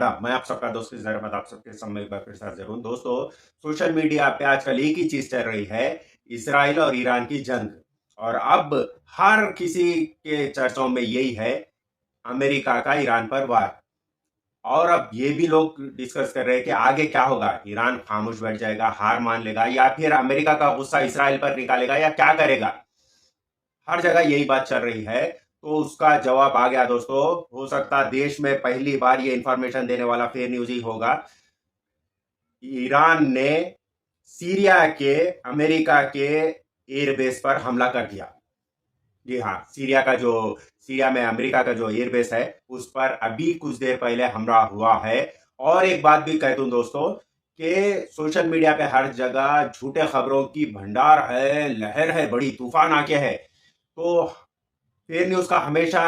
आदाब। मैं आप सबका दोस्त इज़हार अहमद, आप सबके सामने एक बार फिर से हाजिर हूं। दोस्तों, सोशल मीडिया पे आजकल एक ही चीज चल रही है, इसराइल और ईरान की जंग। और अब हर किसी के चर्चाओं में यही है, अमेरिका का ईरान पर वार। और अब ये भी लोग डिस्कस कर रहे हैं कि आगे क्या होगा, ईरान खामोश बैठ जाएगा, हार मान लेगा, या फिर अमेरिका का गुस्सा इसराइल पर निकालेगा, या क्या करेगा। हर जगह यही बात चल रही है। तो उसका जवाब आ गया दोस्तों। हो सकता है देश में पहली बार ये इंफॉर्मेशन देने वाला फेयर न्यूज ही होगा। ईरान ने सीरिया के अमेरिका के एयरबेस पर हमला कर दिया। जी हाँ, सीरिया में अमेरिका का जो एयरबेस है उस पर अभी कुछ देर पहले हमला हुआ है। और एक बात भी कह दूं दोस्तों कि सोशल मीडिया पे हर जगह झूठे खबरों की भंडार है, लहर है, बड़ी तूफान आके है। तो फेयर न्यूज का हमेशा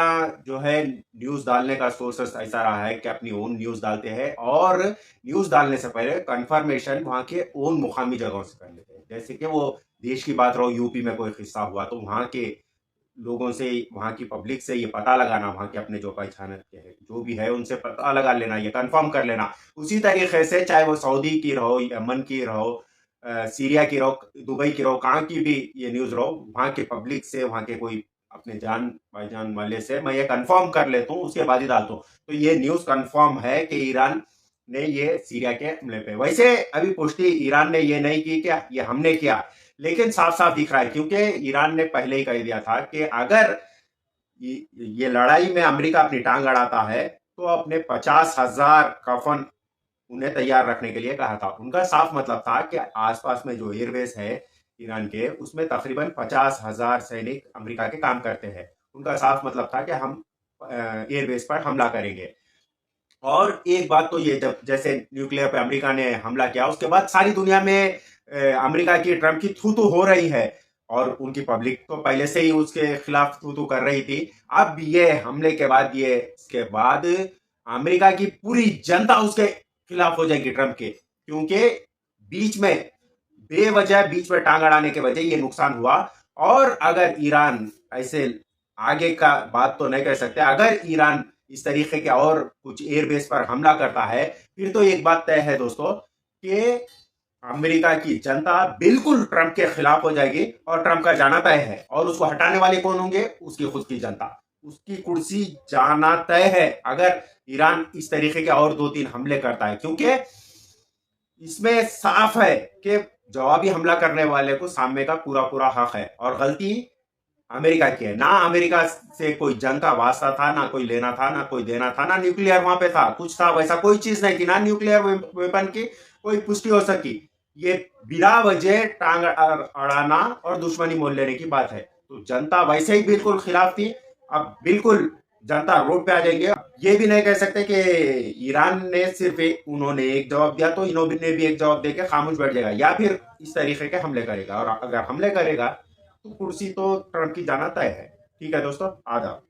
जो है न्यूज डालने का सोर्सेस ऐसा रहा है कि अपनी ओन न्यूज डालते हैं, और न्यूज डालने से पहले कंफर्मेशन वहां के ओन मुकामी जगहों से कर लेते हैं। जैसे कि वो देश की बात रहो, यूपी में कोई किस्सा हुआ तो वहां के लोगों से, वहां की पब्लिक से ये पता लगाना, वहां के अपने जो पहचान के है जो भी है उनसे पता लगा लेना, ये कंफर्म कर लेना। उसी तरीके से चाहे वो सऊदी की रहो, यमन की रहो, सीरिया की रहो, दुबई की रहो, कहाँ की भी ये न्यूज रहो, वहां के पब्लिक से, वहां के कोई अपने जान भाईजान वाले से मैं ये कंफर्म कर लेता हूँ, उसके बाद ही डालता हूँ। तो ये न्यूज कंफर्म है कि ईरान ने ये सीरिया के हमले पे, वैसे अभी पुष्टि ईरान ने ये नहीं की कि ये हमने किया, लेकिन साफ साफ दिख रहा है, क्योंकि ईरान ने पहले ही कह दिया था कि अगर ये लड़ाई में अमेरिका अपनी टांग अड़ाता है तो अपने 50,000 कफन उन्हें तैयार रखने के लिए कहा था। उनका साफ मतलब था कि आसपास में जो एयरबेस है ईरान के, उसमें तकरीबन 50,000 सैनिक अमेरिका के काम करते हैं। उनका साफ मतलब था कि हम एयरबेस पर हमला करेंगे। और एक बात तो ये, जब जैसे न्यूक्लियर पे अमेरिका ने हमला किया उसके बाद सारी दुनिया में अमेरिका की, ट्रंप की थू थू हो रही है, और उनकी पब्लिक तो पहले से ही उसके खिलाफ थू थू कर रही थी। अब ये हमले के बाद, ये इसके बाद अमेरिका की पूरी जनता उसके खिलाफ हो जाएगी, ट्रंप के, क्योंकि बीच में बेवजह बीच में टांग अड़ाने के वजह ये नुकसान हुआ। और अगर ईरान ऐसे, आगे का बात तो नहीं कर सकते, अगर ईरान इस तरीके के और कुछ एयरबेस पर हमला करता है, फिर तो एक बात तय है दोस्तों कि अमेरिका की जनता बिल्कुल ट्रंप के खिलाफ हो जाएगी, और ट्रंप का जाना तय है। और उसको हटाने वाले कौन होंगे? उसकी खुद की जनता। उसकी कुर्सी जाना तय है अगर ईरान इस तरीके के और 2-3 हमले करता है, क्योंकि इसमें साफ है कि जवाबी हमला करने वाले को सामने का पूरा पूरा हक है, और गलती अमेरिका की है। ना अमेरिका से कोई जंग का वास्ता था, ना कोई लेना था, ना कोई देना था, ना न्यूक्लियर वहां पे था, कुछ था वैसा कोई चीज नहीं थी, ना न्यूक्लियर वेपन की कोई पुष्टि हो सकी। ये बिना वजह टांग अड़ाना और दुश्मनी मोल लेने की बात है। तो जनता वैसे ही बिल्कुल खिलाफ थी, अब बिल्कुल जनता रोड पे आ जाएंगे। ये भी नहीं कह सकते कि ईरान ने सिर्फ उन्होंने एक जवाब दिया तो इन्होंने भी एक जवाब देकर खामोश बैठ जाएगा, या फिर इस तरीके के हमले करेगा। और अगर हमले करेगा तो कुर्सी तो ट्रंप की जाना तय है। ठीक है दोस्तों, आदाब।